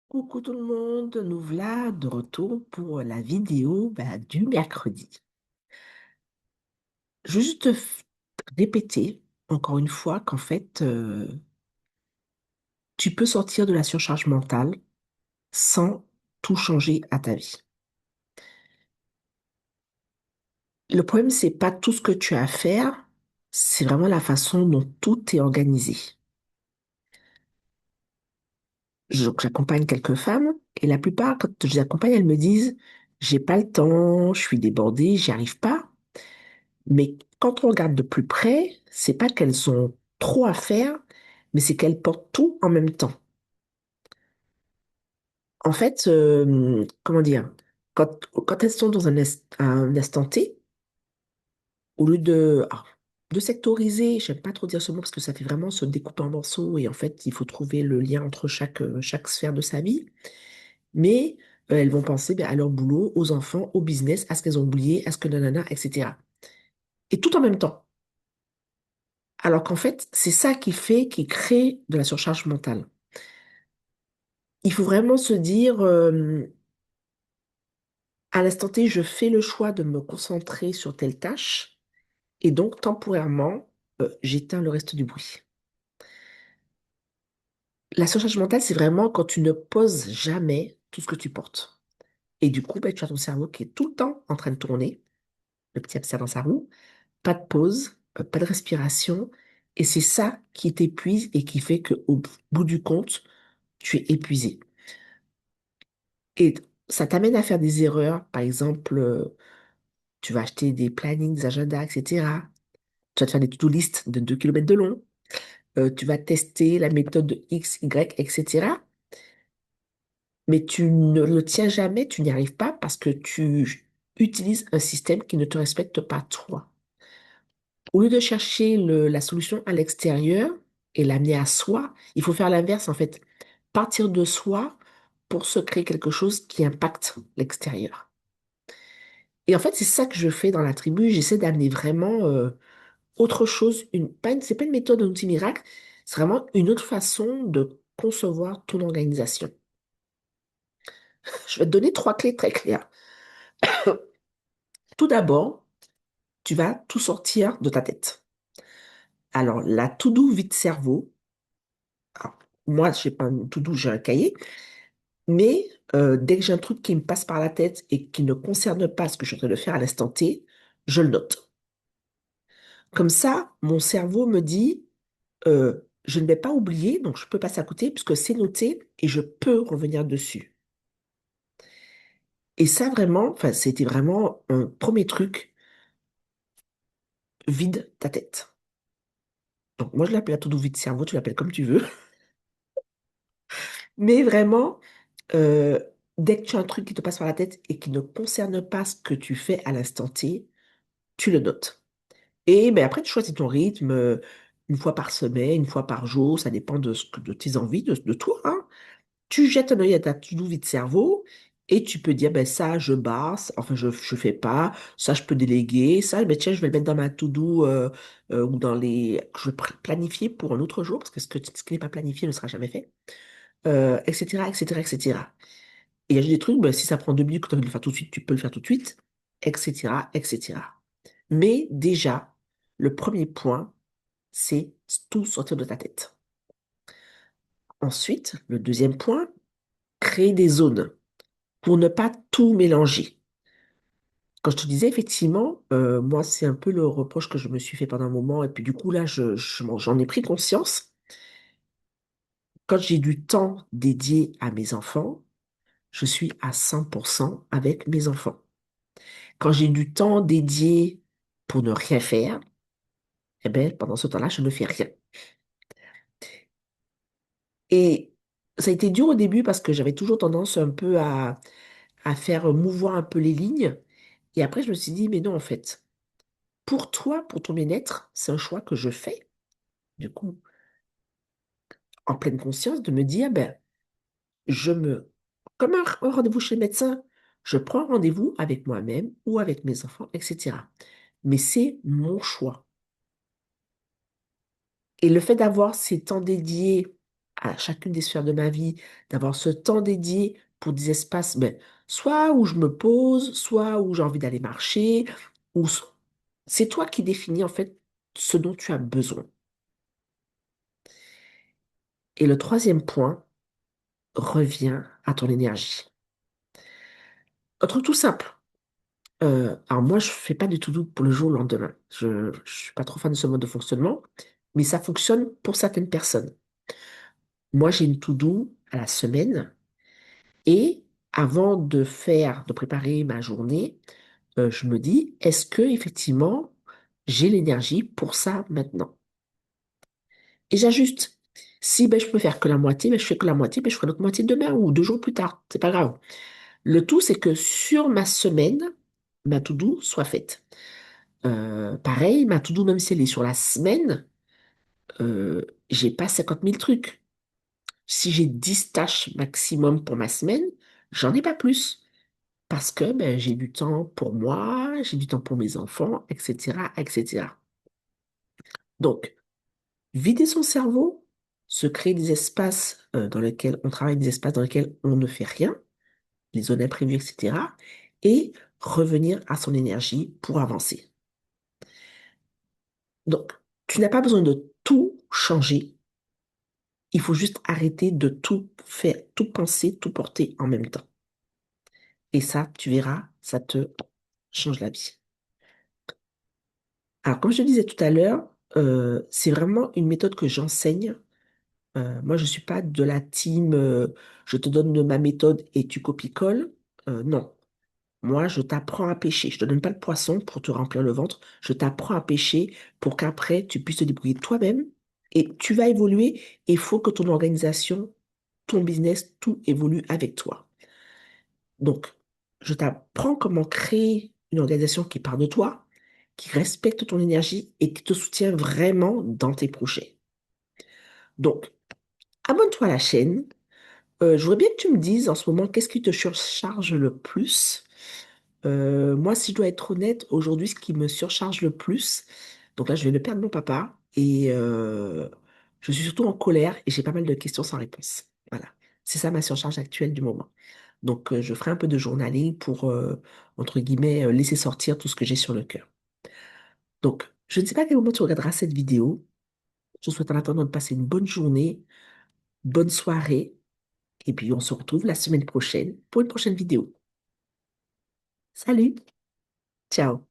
Coucou tout le monde, nous voilà de retour pour la vidéo du mercredi. Je veux juste répéter encore une fois qu'en fait, tu peux sortir de la surcharge mentale sans tout changer à ta vie. Le problème, c'est pas tout ce que tu as à faire, c'est vraiment la façon dont tout est organisé. J'accompagne quelques femmes et la plupart, quand je les accompagne, elles me disent, j'ai pas le temps, je suis débordée, j'y arrive pas. Mais quand on regarde de plus près, c'est pas qu'elles ont trop à faire, mais c'est qu'elles portent tout en même temps. En fait, comment dire, quand elles sont dans un instant T, au lieu de sectoriser, j'aime pas trop dire ce mot parce que ça fait vraiment se découper en morceaux et en fait, il faut trouver le lien entre chaque sphère de sa vie. Mais elles vont penser à leur boulot, aux enfants, au business, à ce qu'elles ont oublié, à ce que nanana, etc. Et tout en même temps. Alors qu'en fait, c'est ça qui crée de la surcharge mentale. Il faut vraiment se dire, à l'instant T, je fais le choix de me concentrer sur telle tâche, et donc temporairement, j'éteins le reste du bruit. La surcharge mentale, c'est vraiment quand tu ne poses jamais tout ce que tu portes. Et du coup, tu as ton cerveau qui est tout le temps en train de tourner, le petit hamster dans sa roue, pas de pause, pas de respiration, et c'est ça qui t'épuise et qui fait qu'au bout du compte, tu es épuisé. Et ça t'amène à faire des erreurs. Par exemple, tu vas acheter des plannings, des agendas, etc. Tu vas te faire des to-do list de 2 kilomètres de long. Tu vas tester la méthode de X, Y, etc. Mais tu ne le tiens jamais, tu n'y arrives pas parce que tu utilises un système qui ne te respecte pas toi. Au lieu de chercher la solution à l'extérieur et l'amener à soi, il faut faire l'inverse en fait. Partir de soi pour se créer quelque chose qui impacte l'extérieur. Et en fait, c'est ça que je fais dans la tribu. J'essaie d'amener vraiment autre chose. C'est pas une méthode, un outil miracle. C'est vraiment une autre façon de concevoir ton organisation. Je vais te donner trois clés très claires. Tout d'abord, tu vas tout sortir de ta tête. Alors, la to-do vide cerveau. Alors, moi, je n'ai pas un to-do, j'ai un cahier. Mais dès que j'ai un truc qui me passe par la tête et qui ne concerne pas ce que je suis en train de faire à l'instant T, je le note. Comme ça, mon cerveau me dit, je ne vais pas oublier, donc je peux passer à côté puisque c'est noté et je peux revenir dessus. Et ça, vraiment, enfin, c'était vraiment un premier truc, vide ta tête. Donc moi, je l'appelle la to-do vide cerveau, tu l'appelles comme tu veux. Mais vraiment, euh, dès que tu as un truc qui te passe par la tête et qui ne concerne pas ce que tu fais à l'instant T, tu le notes. Et ben, après, tu choisis ton rythme, une fois par semaine, une fois par jour, ça dépend de tes envies, de toi, hein. Tu jettes un œil à ta to-do vide cerveau et tu peux dire, ben ça, je basse, enfin, je fais pas, ça, je peux déléguer, ça, ben tiens, je vais le mettre dans ma to-do ou dans les... que je vais planifier pour un autre jour, parce que ce qui n'est pas planifié ne sera jamais fait, etc., etc., etc. Et il y a juste des trucs, ben, si ça prend 2 minutes que tu as envie de le faire tout de suite, tu peux le faire tout de suite, etc., etc. Mais déjà, le premier point, c'est tout sortir de ta tête. Ensuite, le deuxième point, créer des zones pour ne pas tout mélanger. Quand je te disais, effectivement, moi, c'est un peu le reproche que je me suis fait pendant un moment, et puis du coup, là, j'en ai pris conscience. Quand j'ai du temps dédié à mes enfants, je suis à 100% avec mes enfants. Quand j'ai du temps dédié pour ne rien faire, eh ben, pendant ce temps-là, je ne fais rien. Et ça a été dur au début parce que j'avais toujours tendance un peu à faire mouvoir un peu les lignes. Et après, je me suis dit, mais non, en fait, pour toi, pour ton bien-être, c'est un choix que je fais. Du coup, en pleine conscience, de me dire, ben, je me, comme un rendez-vous chez le médecin, je prends rendez-vous avec moi-même ou avec mes enfants, etc. Mais c'est mon choix. Et le fait d'avoir ces temps dédiés à chacune des sphères de ma vie, d'avoir ce temps dédié pour des espaces, ben, soit où je me pose, soit où j'ai envie d'aller marcher, ou c'est toi qui définis en fait ce dont tu as besoin. Et le troisième point revient à ton énergie. Un truc tout simple. Alors moi, je fais pas du tout doute pour le jour au lendemain. Je suis pas trop fan de ce mode de fonctionnement, mais ça fonctionne pour certaines personnes. Moi, j'ai une to-do à la semaine et avant de préparer ma journée, je me dis, est-ce que effectivement j'ai l'énergie pour ça maintenant? Et j'ajuste. Si ben, je peux faire que la moitié, ben, je fais que la moitié, ben, je ferai l'autre moitié demain ou 2 jours plus tard. C'est pas grave. Le tout, c'est que sur ma semaine, ma to-do soit faite. Pareil, ma to-do, même si elle est sur la semaine, j'ai pas 50 000 trucs. Si j'ai 10 tâches maximum pour ma semaine, j'en ai pas plus. Parce que ben, j'ai du temps pour moi, j'ai du temps pour mes enfants, etc., etc. Donc, vider son cerveau, se créer des espaces dans lesquels on travaille, des espaces dans lesquels on ne fait rien, les zones imprévues, etc., et revenir à son énergie pour avancer. Donc, tu n'as pas besoin de tout changer. Il faut juste arrêter de tout faire, tout penser, tout porter en même temps. Et ça, tu verras, ça te change la vie. Alors, comme je te disais tout à l'heure, c'est vraiment une méthode que j'enseigne. Moi, je ne suis pas de la team je te donne ma méthode et tu copies-colles. Non. Moi, je t'apprends à pêcher. Je ne te donne pas le poisson pour te remplir le ventre. Je t'apprends à pêcher pour qu'après, tu puisses te débrouiller toi-même. Et tu vas évoluer. Et il faut que ton organisation, ton business, tout évolue avec toi. Donc, je t'apprends comment créer une organisation qui part de toi, qui respecte ton énergie et qui te soutient vraiment dans tes projets. Donc, abonne-toi à la chaîne. Je voudrais bien que tu me dises en ce moment qu'est-ce qui te surcharge le plus. Moi, si je dois être honnête, aujourd'hui, ce qui me surcharge le plus, donc là, je vais le perdre mon papa et je suis surtout en colère et j'ai pas mal de questions sans réponse. Voilà. C'est ça ma surcharge actuelle du moment. Donc, je ferai un peu de journaling pour, entre guillemets, laisser sortir tout ce que j'ai sur le cœur. Donc, je ne sais pas à quel moment tu regarderas cette vidéo. Je te souhaite en attendant de passer une bonne journée, bonne soirée, et puis on se retrouve la semaine prochaine pour une prochaine vidéo. Salut, ciao.